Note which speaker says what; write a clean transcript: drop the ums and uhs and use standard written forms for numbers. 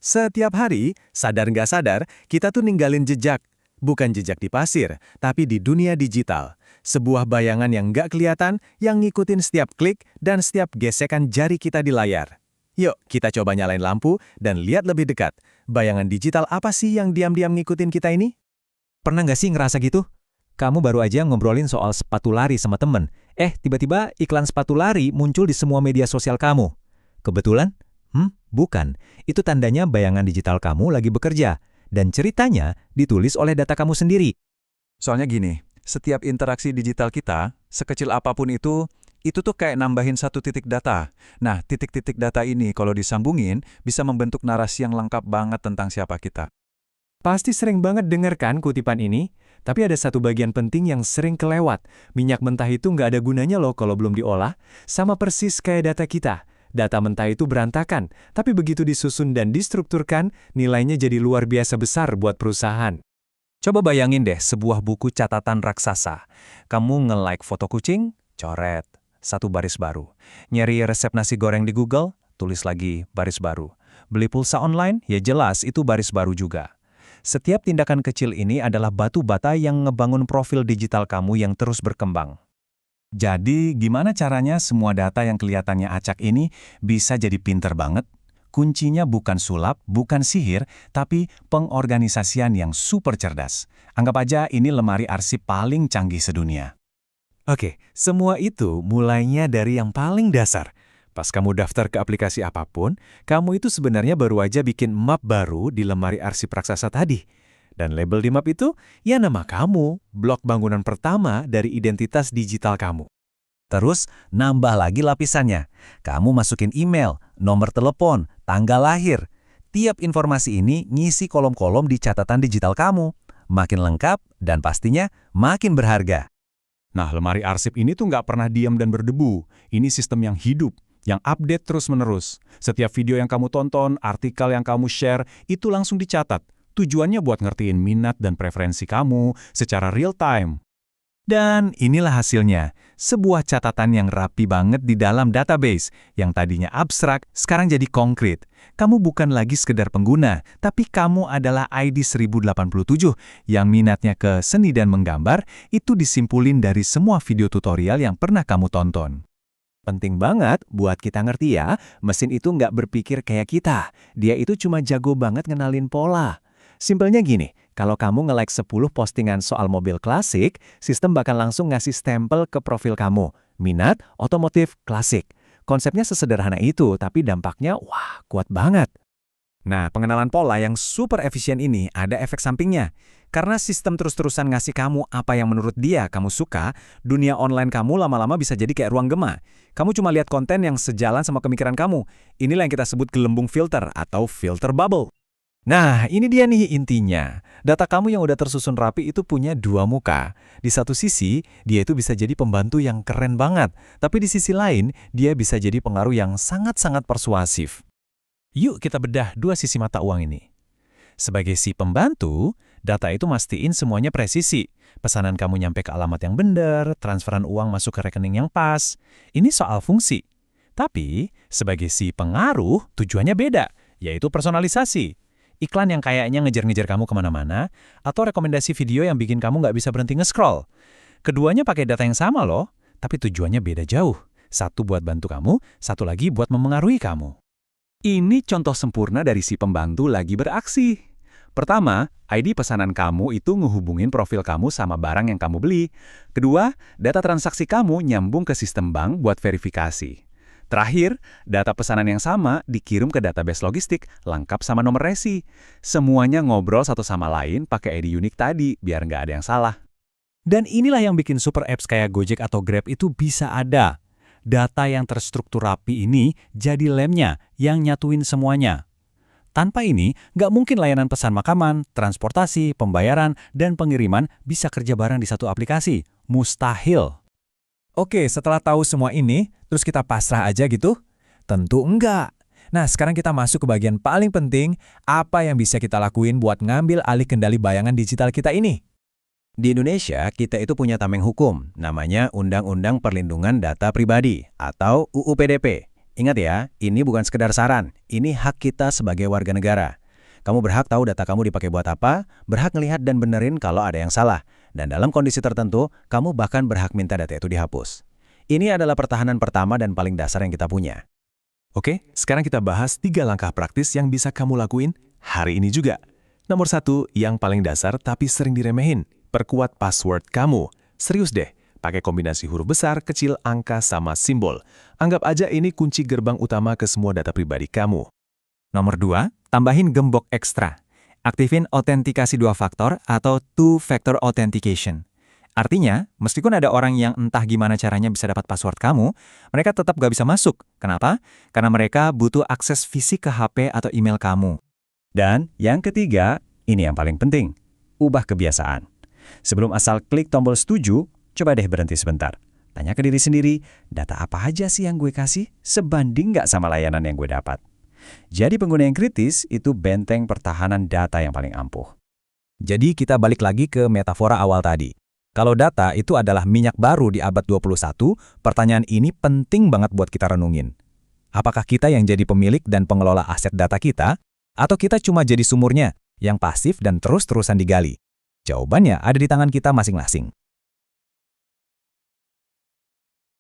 Speaker 1: Setiap hari, sadar nggak sadar, kita tuh ninggalin jejak. Bukan jejak di pasir, tapi di dunia digital. Sebuah bayangan yang nggak kelihatan, yang ngikutin setiap klik dan setiap gesekan jari kita di layar. Yuk, kita coba nyalain lampu dan lihat lebih dekat. Bayangan digital apa sih yang diam-diam ngikutin kita ini?
Speaker 2: Pernah nggak sih ngerasa gitu? Kamu baru aja ngobrolin soal sepatu lari sama temen. Tiba-tiba iklan sepatu lari muncul di semua media sosial kamu. Kebetulan? Bukan. Itu tandanya bayangan digital kamu lagi bekerja. Dan ceritanya ditulis oleh data kamu sendiri.
Speaker 3: Soalnya gini, setiap interaksi digital kita, sekecil apapun itu tuh kayak nambahin satu titik data. Nah, titik-titik data ini kalau disambungin, bisa membentuk narasi yang lengkap banget tentang siapa kita.
Speaker 1: Pasti sering banget denger kan kutipan ini? Tapi ada satu bagian penting yang sering kelewat. Minyak mentah itu nggak ada gunanya loh kalau belum diolah. Sama persis kayak data kita. Data mentah itu berantakan, tapi begitu disusun dan distrukturkan, nilainya jadi luar biasa besar buat perusahaan.
Speaker 2: Coba bayangin deh sebuah buku catatan raksasa. Kamu nge-like foto kucing, coret, satu baris baru. Nyari resep nasi goreng di Google, tulis lagi baris baru. Beli pulsa online, ya jelas itu baris baru juga. Setiap tindakan kecil ini adalah batu bata yang ngebangun profil digital kamu yang terus berkembang.
Speaker 3: Jadi, gimana caranya semua data yang kelihatannya acak ini bisa jadi pinter banget? Kuncinya bukan sulap, bukan sihir, tapi pengorganisasian yang super cerdas. Anggap aja ini lemari arsip paling canggih sedunia.
Speaker 1: Oke, semua itu mulainya dari yang paling dasar. Pas kamu daftar ke aplikasi apapun, kamu itu sebenarnya baru aja bikin map baru di lemari arsip raksasa tadi. Dan label di map itu, ya nama kamu, blok bangunan pertama dari identitas digital kamu.
Speaker 2: Terus, nambah lagi lapisannya. Kamu masukin email, nomor telepon, tanggal lahir. Tiap informasi ini ngisi kolom-kolom di catatan digital kamu. Makin lengkap dan pastinya makin berharga.
Speaker 3: Nah, lemari arsip ini tuh nggak pernah diam dan berdebu. Ini sistem yang hidup, yang update terus-menerus. Setiap video yang kamu tonton, artikel yang kamu share, itu langsung dicatat. Tujuannya buat ngertiin minat dan preferensi kamu secara real time.
Speaker 2: Dan inilah hasilnya, sebuah catatan yang rapi banget di dalam database, yang tadinya abstrak, sekarang jadi konkret. Kamu bukan lagi sekedar pengguna, tapi kamu adalah ID 1087 yang minatnya ke seni dan menggambar, itu disimpulin dari semua video tutorial yang pernah kamu tonton.
Speaker 1: Penting banget buat kita ngerti ya, mesin itu nggak berpikir kayak kita. Dia itu cuma jago banget ngenalin pola. Simpelnya gini, kalau kamu nge-like 10 postingan soal mobil klasik, sistem bakal langsung ngasih stempel ke profil kamu. Minat, otomotif, klasik. Konsepnya sesederhana itu, tapi dampaknya, wah, kuat banget. Nah, pengenalan pola yang super efisien ini ada efek sampingnya. Karena sistem terus-terusan ngasih kamu apa yang menurut dia kamu suka, dunia online kamu lama-lama bisa jadi kayak ruang gema. Kamu cuma lihat konten yang sejalan sama pemikiran kamu. Inilah yang kita sebut gelembung filter atau filter bubble. Nah, ini dia nih intinya. Data kamu yang udah tersusun rapi itu punya dua muka. Di satu sisi, dia itu bisa jadi pembantu yang keren banget. Tapi di sisi lain, dia bisa jadi pengaruh yang sangat-sangat persuasif. Yuk kita bedah dua sisi mata uang ini. Sebagai si pembantu, data itu mastiin semuanya presisi. Pesanan kamu nyampe ke alamat yang benar, transferan uang masuk ke rekening yang pas. Ini soal fungsi. Tapi, sebagai si pengaruh, tujuannya beda, yaitu personalisasi. Iklan yang kayaknya ngejar-ngejar kamu kemana-mana, atau rekomendasi video yang bikin kamu nggak bisa berhenti nge-scroll. Keduanya pakai data yang sama loh, tapi tujuannya beda jauh. Satu buat bantu kamu, satu lagi buat memengaruhi kamu. Ini contoh sempurna dari si pembantu lagi beraksi. Pertama, ID pesanan kamu itu ngehubungin profil kamu sama barang yang kamu beli. Kedua, data transaksi kamu nyambung ke sistem bank buat verifikasi. Terakhir, data pesanan yang sama dikirim ke database logistik, lengkap sama nomor resi. Semuanya ngobrol satu sama lain pakai ID unik tadi, biar nggak ada yang salah. Dan inilah yang bikin super apps kayak Gojek atau Grab itu bisa ada. Data yang terstruktur rapi ini jadi lemnya yang nyatuin semuanya. Tanpa ini, nggak mungkin layanan pesan makanan, transportasi, pembayaran, dan pengiriman bisa kerja bareng di satu aplikasi. Mustahil. Oke, setelah tahu semua ini, terus kita pasrah aja gitu? Tentu enggak. Nah, sekarang kita masuk ke bagian paling penting, apa yang bisa kita lakuin buat ngambil alih kendali bayangan digital kita ini?
Speaker 2: Di Indonesia, kita itu punya tameng hukum, namanya Undang-Undang Perlindungan Data Pribadi, atau UU PDP.
Speaker 1: Ingat ya, ini bukan sekedar saran, ini hak kita sebagai warga negara. Kamu berhak tahu data kamu dipakai buat apa, berhak ngelihat dan benerin kalau ada yang salah. Dan dalam kondisi tertentu, kamu bahkan berhak minta data itu dihapus. Ini adalah pertahanan pertama dan paling dasar yang kita punya.
Speaker 2: Oke, sekarang kita bahas 3 langkah praktis yang bisa kamu lakuin hari ini juga. Nomor 1, yang paling dasar tapi sering diremehin. Perkuat password kamu. Serius deh, pakai kombinasi huruf besar, kecil, angka, sama simbol. Anggap aja ini kunci gerbang utama ke semua data pribadi kamu.
Speaker 4: Nomor 2, tambahin gembok ekstra. Aktifin autentikasi 2 faktor atau two-factor authentication. Artinya, meskipun ada orang yang entah gimana caranya bisa dapat password kamu, mereka tetap gak bisa masuk. Kenapa? Karena mereka butuh akses fisik ke HP atau email kamu.
Speaker 1: Dan yang ketiga, ini yang paling penting, ubah kebiasaan. Sebelum asal klik tombol setuju, coba deh berhenti sebentar. Tanya ke diri sendiri, data apa aja sih yang gue kasih sebanding nggak sama layanan yang gue dapat? Jadi pengguna yang kritis itu benteng pertahanan data yang paling ampuh.
Speaker 4: Jadi kita balik lagi ke metafora awal tadi. Kalau data itu adalah minyak baru di abad 21, pertanyaan ini penting banget buat kita renungin. Apakah kita yang jadi pemilik dan pengelola aset data kita, atau kita cuma jadi sumurnya, yang pasif dan terus-terusan digali? Jawabannya ada di tangan kita masing-masing.